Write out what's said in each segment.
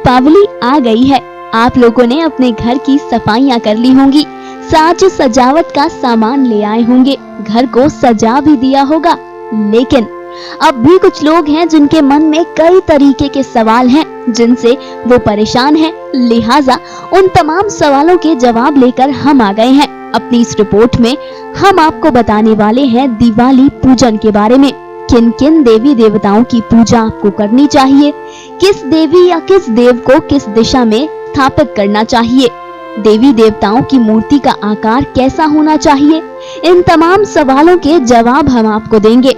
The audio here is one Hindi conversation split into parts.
दीपावली आ गई है। आप लोगों ने अपने घर की सफाइयां कर ली होंगी, साज सजावट का सामान ले आए होंगे, घर को सजा भी दिया होगा। लेकिन अब भी कुछ लोग हैं जिनके मन में कई तरीके के सवाल हैं, जिनसे वो परेशान हैं। लिहाजा उन तमाम सवालों के जवाब लेकर हम आ गए हैं। अपनी इस रिपोर्ट में हम आपको बताने वाले हैं दिवाली पूजन के बारे में। किन किन देवी देवताओं की पूजा आपको करनी चाहिए, किस देवी या किस देव को किस दिशा में स्थापित करना चाहिए, देवी देवताओं की मूर्ति का आकार कैसा होना चाहिए, इन तमाम सवालों के जवाब हम आपको देंगे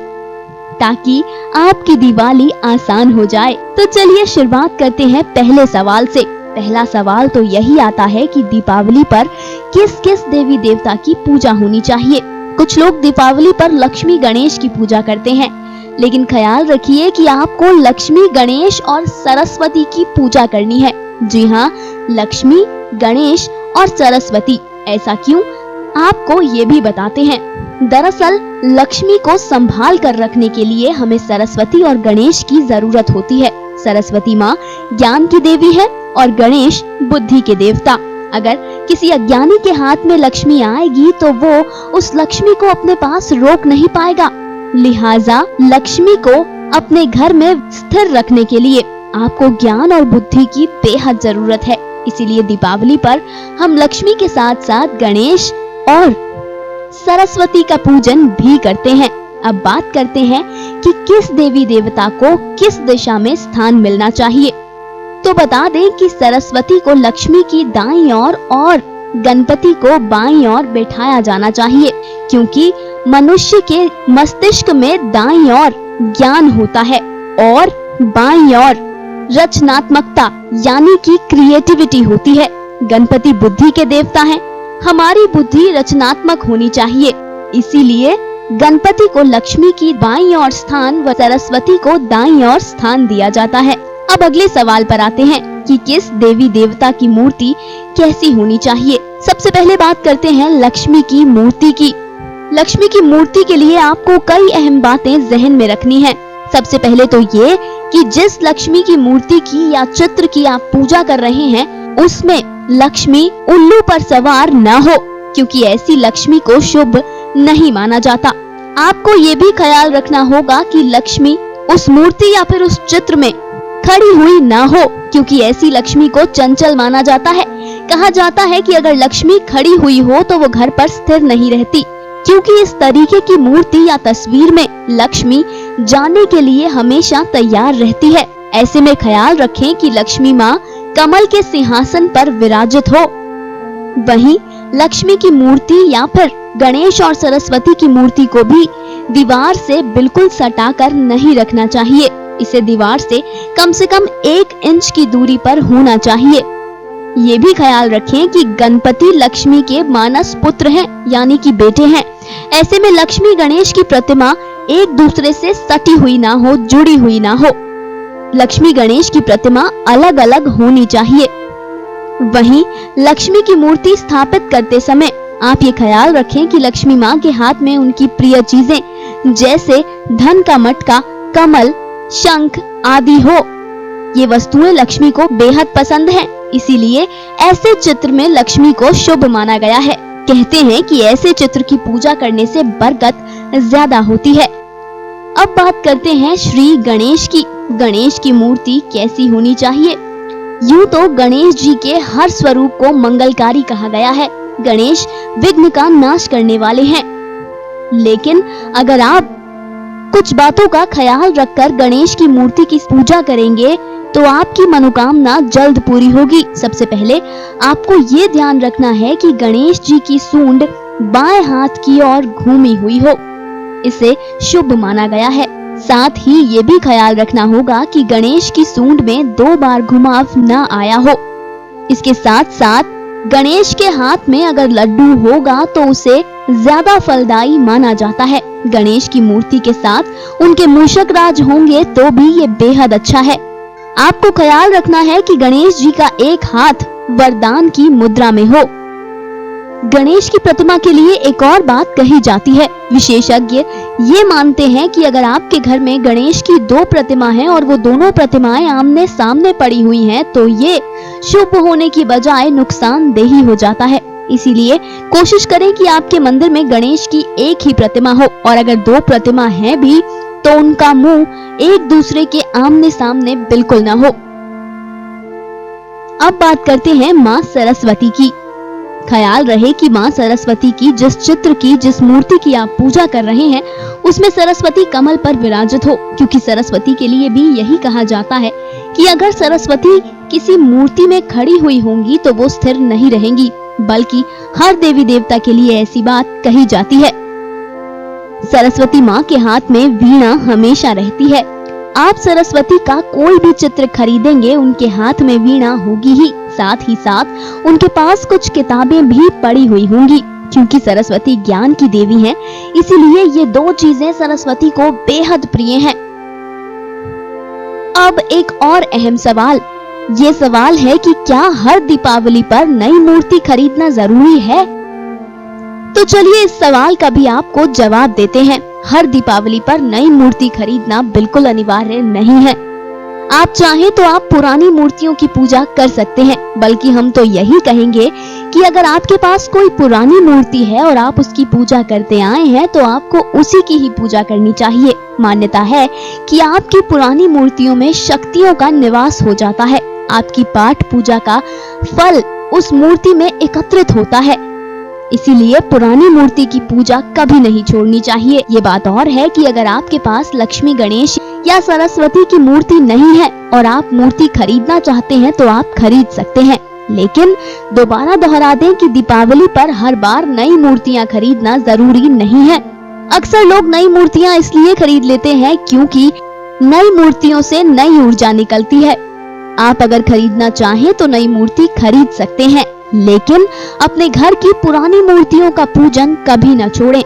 ताकि आपकी दिवाली आसान हो जाए। तो चलिए शुरुआत करते हैं पहले सवाल से। पहला सवाल तो यही आता है कि दीपावली पर किस किस देवी देवता की पूजा होनी चाहिए। कुछ लोग दीपावली पर लक्ष्मी गणेश की पूजा करते हैं, लेकिन ख्याल रखिए कि आपको लक्ष्मी गणेश और सरस्वती की पूजा करनी है। जी हाँ, लक्ष्मी, गणेश और सरस्वती। ऐसा क्यों, आपको ये भी बताते हैं। दरअसल लक्ष्मी को संभाल कर रखने के लिए हमें सरस्वती और गणेश की जरूरत होती है। सरस्वती माँ ज्ञान की देवी है और गणेश बुद्धि के देवता। अगर किसी अज्ञानी के हाथ में लक्ष्मी आएगी तो वो उस लक्ष्मी को अपने पास रोक नहीं पाएगा। लिहाजा लक्ष्मी को अपने घर में स्थिर रखने के लिए आपको ज्ञान और बुद्धि की बेहद जरूरत है। इसीलिए दीपावली पर हम लक्ष्मी के साथ साथ गणेश और सरस्वती का पूजन भी करते हैं। अब बात करते हैं कि किस देवी देवता को किस दिशा में स्थान मिलना चाहिए। तो बता दें कि सरस्वती को लक्ष्मी की दाईं ओर और गणपति को बाईं ओर बैठाया जाना चाहिए, क्योंकि मनुष्य के मस्तिष्क में दाईं ओर ज्ञान होता है और बाईं ओर रचनात्मकता यानी कि क्रिएटिविटी होती है। गणपति बुद्धि के देवता हैं। हमारी बुद्धि रचनात्मक होनी चाहिए, इसीलिए गणपति को लक्ष्मी की बाईं ओर स्थान व सरस्वती को दाईं ओर स्थान दिया जाता है। अब अगले सवाल पर आते हैं कि किस देवी देवता की मूर्ति कैसी होनी चाहिए। सबसे पहले बात करते हैं लक्ष्मी की मूर्ति की। लक्ष्मी की मूर्ति के लिए आपको कई अहम बातें जहन में रखनी है। सबसे पहले तो ये कि जिस लक्ष्मी की मूर्ति की या चित्र की आप पूजा कर रहे हैं, उसमें लक्ष्मी उल्लू पर सवार न हो, क्योंकि ऐसी लक्ष्मी को शुभ नहीं माना जाता। आपको ये भी ख्याल रखना होगा कि लक्ष्मी उस मूर्ति या फिर उस चित्र में खड़ी हुई न हो, क्योंकि ऐसी लक्ष्मी को चंचल माना जाता है। कहा जाता है कि अगर लक्ष्मी खड़ी हुई हो तो वो घर पर स्थिर नहीं रहती, क्योंकि इस तरीके की मूर्ति या तस्वीर में लक्ष्मी जाने के लिए हमेशा तैयार रहती है। ऐसे में ख्याल रखें कि लक्ष्मी माँ कमल के सिंहासन पर विराजित हो। वहीं लक्ष्मी की मूर्ति या फिर गणेश और सरस्वती की मूर्ति को भी दीवार से बिल्कुल सटाकर नहीं रखना चाहिए। इसे दीवार से कम 1 इंच की दूरी पर होना चाहिए। ये भी ख्याल रखें कि गणपति लक्ष्मी के मानस पुत्र हैं, यानी कि बेटे हैं। ऐसे में लक्ष्मी गणेश की प्रतिमा एक दूसरे से सटी हुई ना हो, जुड़ी हुई ना हो। लक्ष्मी गणेश की प्रतिमा अलग अलग होनी चाहिए। वहीं लक्ष्मी की मूर्ति स्थापित करते समय आप ये ख्याल रखें कि लक्ष्मी माँ के हाथ में उनकी प्रिय चीजें जैसे धन का मटका, कमल, शंख आदि हो। ये वस्तुएं लक्ष्मी को बेहद पसंद हैं, इसीलिए ऐसे चित्र में लक्ष्मी को शुभ माना गया है। कहते हैं कि ऐसे चित्र की पूजा करने से बरकत ज्यादा होती है। अब बात करते हैं श्री गणेश की। गणेश की मूर्ति कैसी होनी चाहिए। यूं तो गणेश जी के हर स्वरूप को मंगलकारी कहा गया है। गणेश विघ्न का नाश करने वाले हैं, लेकिन अगर आप कुछ बातों का ख्याल रखकर गणेश की मूर्ति की पूजा करेंगे तो आपकी मनोकामना जल्द पूरी होगी। सबसे पहले आपको ये ध्यान रखना है कि गणेश जी की सूंड बाएं हाथ की ओर घूमी हुई हो, इसे शुभ माना गया है। साथ ही ये भी ख्याल रखना होगा कि गणेश की सूंड में 2 बार घुमाव न आया हो। इसके साथ साथ गणेश के हाथ में अगर लड्डू होगा तो उसे ज्यादा फलदायी माना जाता है। गणेश की मूर्ति के साथ उनके मूषक राज होंगे तो भी ये बेहद अच्छा है। आपको ख्याल रखना है कि गणेश जी का एक हाथ वरदान की मुद्रा में हो। गणेश की प्रतिमा के लिए एक और बात कही जाती है। विशेषज्ञ ये मानते हैं कि अगर आपके घर में गणेश की 2 प्रतिमा हैं और वो दोनों प्रतिमाएं आमने सामने पड़ी हुई हैं, तो ये शुभ होने की बजाय नुकसानदेही हो जाता है। इसीलिए कोशिश करें कि आपके मंदिर में गणेश की एक ही प्रतिमा हो, और अगर 2 प्रतिमा हैं भी तो उनका मुंह एक दूसरे के आमने सामने बिल्कुल ना हो। अब बात करते हैं माँ सरस्वती की। ख्याल रहे कि माँ सरस्वती की जिस चित्र की, जिस मूर्ति की आप पूजा कर रहे हैं, उसमें सरस्वती कमल पर विराजित हो, क्योंकि सरस्वती के लिए भी यही कहा जाता है कि अगर सरस्वती किसी मूर्ति में खड़ी हुई होंगी तो वो स्थिर नहीं रहेंगी, बल्कि हर देवी देवता के लिए ऐसी बात कही जाती है। सरस्वती माँ के हाथ में वीणा हमेशा रहती है। आप सरस्वती का कोई भी चित्र खरीदेंगे, उनके हाथ में वीणा होगी ही, साथ ही साथ उनके पास कुछ किताबें भी पड़ी हुई होंगी। क्योंकि सरस्वती ज्ञान की देवी हैं, इसीलिए ये 2 चीजें सरस्वती को बेहद प्रिय हैं। अब एक और अहम सवाल, ये सवाल है कि क्या हर दीपावली पर नई मूर्ति खरीदना जरूरी है? तो चलिए इस सवाल का भी आपको जवाब देते हैं। हर दीपावली पर नई मूर्ति खरीदना बिल्कुल अनिवार्य नहीं है। आप चाहें तो आप पुरानी मूर्तियों की पूजा कर सकते हैं, बल्कि हम तो यही कहेंगे कि अगर आपके पास कोई पुरानी मूर्ति है और आप उसकी पूजा करते आए हैं, तो आपको उसी की ही पूजा करनी चाहिए। मान्यता है कि आपकी पुरानी मूर्तियों में शक्तियों का निवास हो जाता है। आपकी पाठ पूजा का फल उस मूर्ति में एकत्रित होता है। इसीलिए पुरानी मूर्ति की पूजा कभी नहीं छोड़नी चाहिए। ये बात और है कि अगर आपके पास लक्ष्मी, गणेश या सरस्वती की मूर्ति नहीं है और आप मूर्ति खरीदना चाहते हैं तो आप खरीद सकते हैं, लेकिन दोबारा दोहरा दें कि दीपावली पर हर बार नई मूर्तियां खरीदना जरूरी नहीं है। अक्सर लोग नई मूर्तियां इसलिए खरीद लेते हैं क्योंकि नई मूर्तियों से नई ऊर्जा निकलती है। आप अगर खरीदना चाहें तो नई मूर्ति खरीद सकते हैं, लेकिन अपने घर की पुरानी मूर्तियों का पूजन कभी न छोड़ें।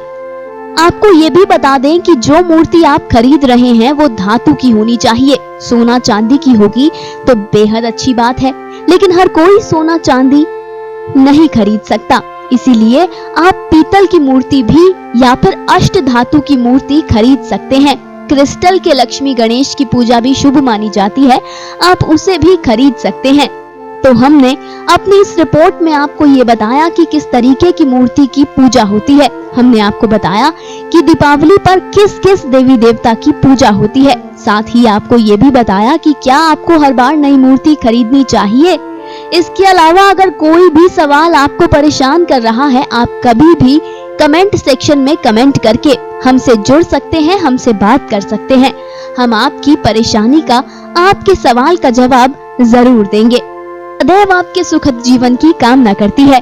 आपको ये भी बता दें कि जो मूर्ति आप खरीद रहे हैं वो धातु की होनी चाहिए। सोना चांदी की होगी तो बेहद अच्छी बात है, लेकिन हर कोई सोना चांदी नहीं खरीद सकता। इसीलिए आप पीतल की मूर्ति भी या फिर अष्ट धातु की मूर्ति खरीद सकते हैं। क्रिस्टल के लक्ष्मी गणेश की पूजा भी शुभ मानी जाती है, आप उसे भी खरीद सकते हैं। तो हमने अपनी इस रिपोर्ट में आपको ये बताया कि किस तरीके की मूर्ति की पूजा होती है। हमने आपको बताया कि दीपावली पर किस किस देवी देवता की पूजा होती है। साथ ही आपको ये भी बताया कि क्या आपको हर बार नई मूर्ति खरीदनी चाहिए। इसके अलावा अगर कोई भी सवाल आपको परेशान कर रहा है, आप कभी भी कमेंट सेक्शन में कमेंट करके हमसे जुड़ सकते हैं, हमसे बात कर सकते हैं। हम आपकी परेशानी का, आपके सवाल का जवाब जरूर देंगे। सदैव आपके सुखद जीवन की कामना करती है।